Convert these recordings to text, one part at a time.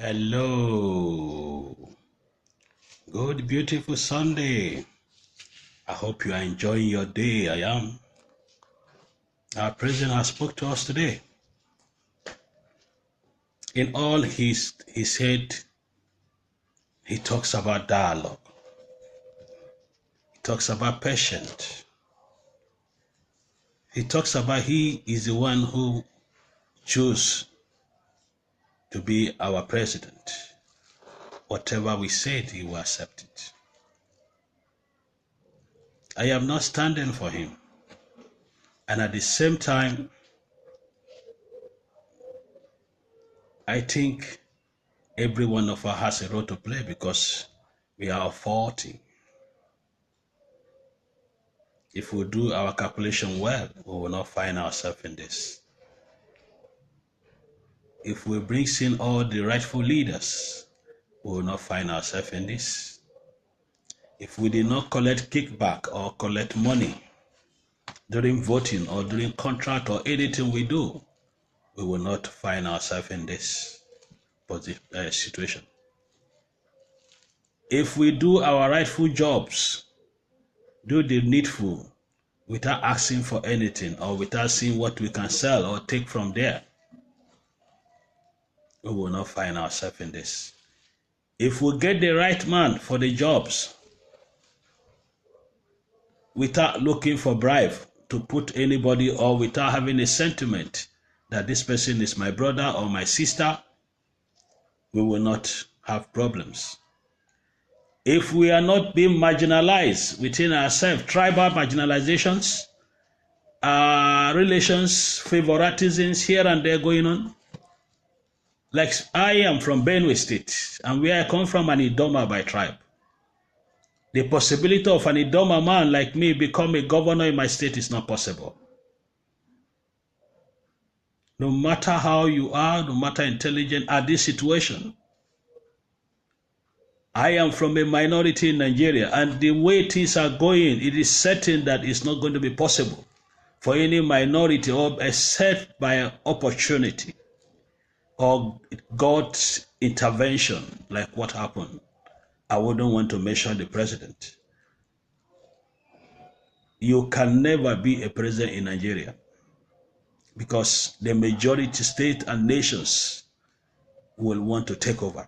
Hello. Good, beautiful Sunday. I hope you are enjoying your day. I am. Our president has spoke to us today. In all he said, he talks about dialogue. He talks about patience. He talks about he is the one who chose to be our president. Whatever we said, he will accept it. I am not standing for him. And at the same time, I think every one of us has a role to play because we are 40. If we do our calculation well, we will not find ourselves in this. If we bring in all the rightful leaders, we will not find ourselves in this. If we did not collect kickback or collect money during voting or during contract or anything we do, we will not find ourselves in this situation. If we do our rightful jobs, do the needful without asking for anything or without seeing what we can sell or take from there, we will not find ourselves in this. If we get the right man for the jobs without looking for bribe to put anybody or without having a sentiment that this person is my brother or my sister, we will not have problems. If we are not being marginalized within ourselves, tribal marginalizations, relations, favoritisms here and there going on. Like I am from Benue State, and where I come from, an Idoma by tribe. The possibility of an Idoma man like me become a governor in my state is not possible. No matter how you are, no matter intelligent at this situation, I am from a minority in Nigeria, and the way things are going, it is certain that it's not going to be possible for any minority or except by opportunity or God's intervention, like what happened. I wouldn't want to mention the president. You can never be a president in Nigeria because the majority state and nations will want to take over.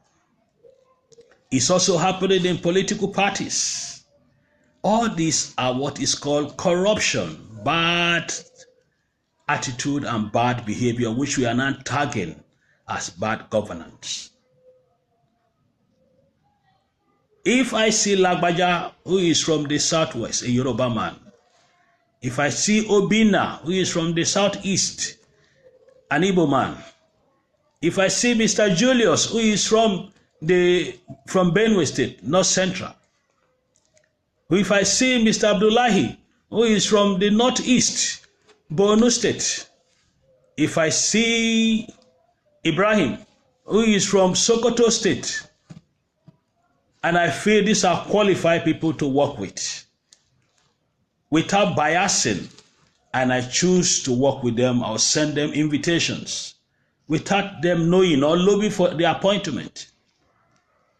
It's also happening in political parties. All these are what is called corruption, bad attitude and bad behavior, which we are now tagging as bad governance. If I see Lagbaja, who is from the southwest, a Yoruba man, if I see Obina, who is from the southeast, an Igbo man, if I see Mr. Julius, who is from Benue State, North Central, if I see Mr. Abdullahi, who is from the northeast, Borno State, if I see Ibrahim, who is from Sokoto State, and I feel these are qualified people to work with, without biasing, and I choose to work with them, I'll send them invitations, without them knowing or lobbying for the appointment,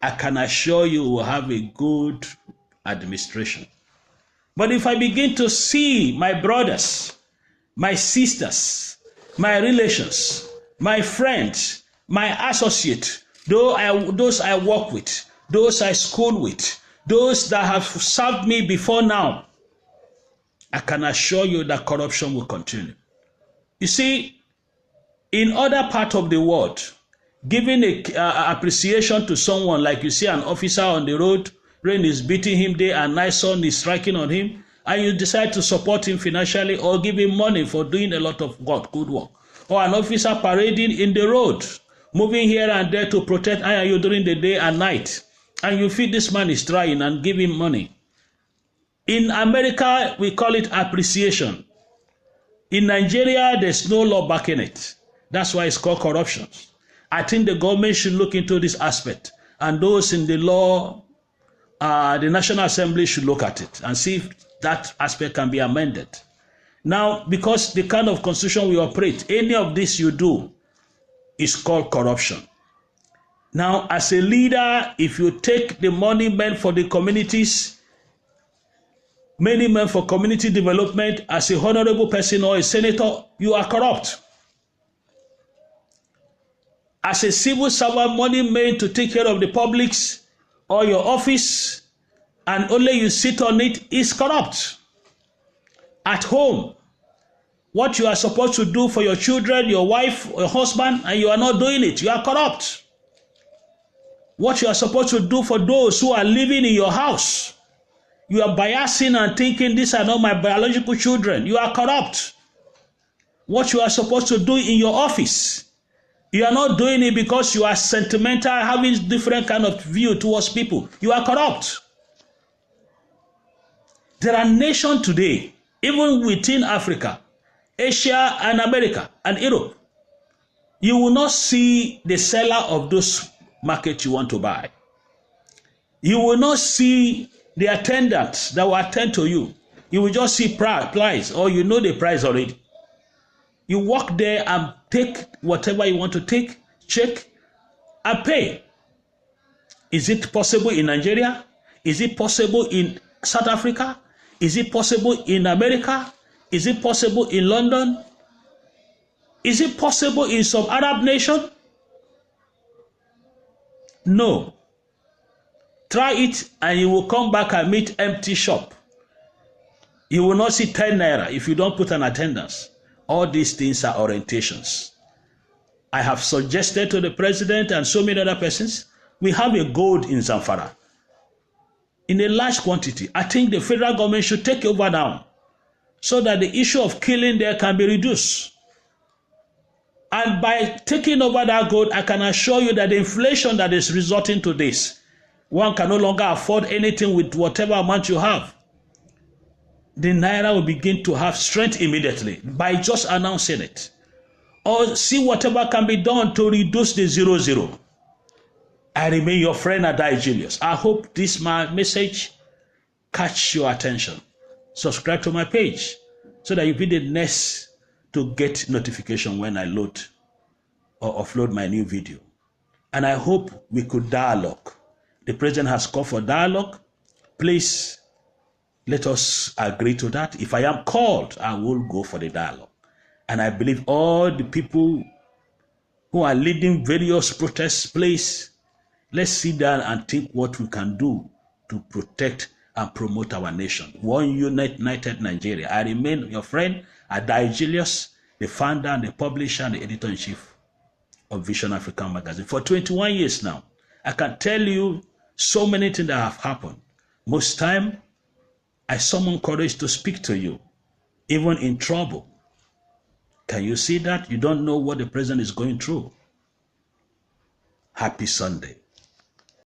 I can assure you we'll have a good administration. But if I begin to see my brothers, my sisters, my relations, my friends, my associates, those I work with, those I school with, those that have served me before now, I can assure you that corruption will continue. You see, in other parts of the world, giving appreciation to someone, like you see an officer on the road, rain is beating him day and night, sun is striking on him, and you decide to support him financially or give him money for doing a lot of good work. Or an officer parading in the road, moving here and there to protect you during the day and night, and you feel this man is trying and give him money. In America, we call it appreciation. In Nigeria, there's no law backing it. That's why it's called corruption. I think the government should look into this aspect, and those in the law, the National Assembly should look at it and see if that aspect can be amended. Now, because the kind of constitution we operate, any of this you do is called corruption. Now, as a leader, if you take the money meant for the communities, money meant for community development, as a honorable person or a senator, you are corrupt. As a civil servant, money meant to take care of the publics or your office, and only you sit on it, is corrupt. At home, what you are supposed to do for your children, your wife, your husband, and you are not doing it, you are corrupt. What you are supposed to do for those who are living in your house, you are biasing and thinking these are not my biological children, you are corrupt. What you are supposed to do in your office, you are not doing it because you are sentimental, having different kind of view towards people, you are corrupt. There are nations today, even within Africa, Asia and America and Europe, you will not see the seller of those markets you want to buy. You will not see the attendants that will attend to you. You will just see price, or you know the price already. You walk there and take whatever you want to take, check, and pay. Is it possible in Nigeria? Is it possible in South Africa? Is it possible in America? Is it possible in London? Is it possible in some Arab nation? No. Try it and you will come back and meet empty shop. You will not see 10 naira if you don't put an attendance. All these things are orientations. I have suggested to the president and so many other persons, we have a gold in Zamfara in a large quantity. I think the federal government should take over now so that the issue of killing there can be reduced. And by taking over that gold, I can assure you that the inflation that is resulting to this, one can no longer afford anything with whatever amount you have. The naira will begin to have strength immediately by just announcing it. Or see whatever can be done to reduce the 0-0. I remain your friend Adai Julius. I hope this my message catch your attention. Subscribe to my page so that you'll be the next to get notification when I load or upload my new video. And I hope we could dialogue. The president has called for dialogue. Please let us agree to that. If I am called, I will go for the dialogue. And I believe all the people who are leading various protests, please, let's sit down and think what we can do to protect and promote our nation. One united Nigeria. I remain your friend, Adai Julius, the founder and the publisher and the editor-in-chief of Vision African Magazine. For 21 years now, I can tell you so many things that have happened. Most time, I summon courage to speak to you, even in trouble. Can you see that? You don't know what the president is going through. Happy Sunday.